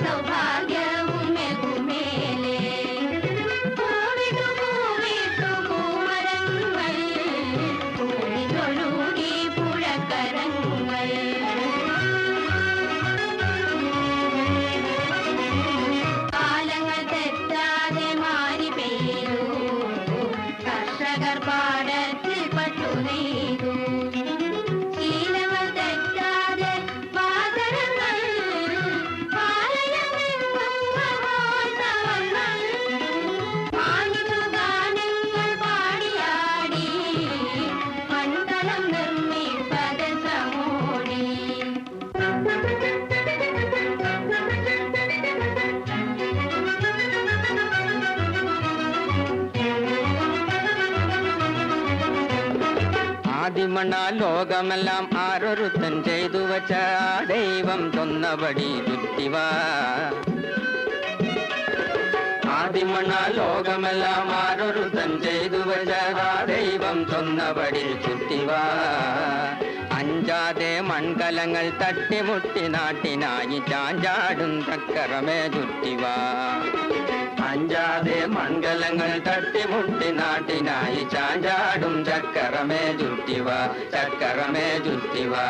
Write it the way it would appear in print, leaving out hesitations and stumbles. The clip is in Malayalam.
സൗഭാഗ്യവും മേൽക്കുമേലേ പൂവിട്ടു പൂവിട്ടു പൂമരങ്ങൾ പൂവിതൊഴുകി പുഴക്കരങ്ങൾ കാലങ്ങൾ തെറ്റാതെ മാറി പെയ്തു കർഷകർ പാടത്തിൽ പട്ടു നെയ്തു ശീലങ്ങൾ തെറ്റാതെ വാതരങ്ങൾ പാലയമെങ്ങും മഹോത്സവങ്ങൾ മാനിച്ചു ഗാനങ്ങൾ പാടിയാടി മണ്ഡലം നിർമ്മിപ്പതസമോടി ആദിമണ ലോകമെല്ലാം ആരൊരുത്തൻ ചെയ്തു വച്ച ദൈവം തൊന്നപടി ചുറ്റിവാ ആദിമണ ലോകമെല്ലാം ആരൊരുത്തൻ ചെയ്തു വച്ച ദൈവം തൊന്നപടി ചുറ്റിവാ അഞ്ചാതെ മൺകലങ്ങൾ തട്ടിമുട്ടി നാട്ടിനായി ചാഞ്ചാടും ചക്കരമേ ചുറ്റിവാ അഞ്ചാതെ മൺകലങ്ങൾ തട്ടിമുട്ടി നാട്ടിനായി ചാഞ്ചാടും ചക്കരമേ ചുറ്റിവാ ചക്കരമേ ചുറ്റിവാ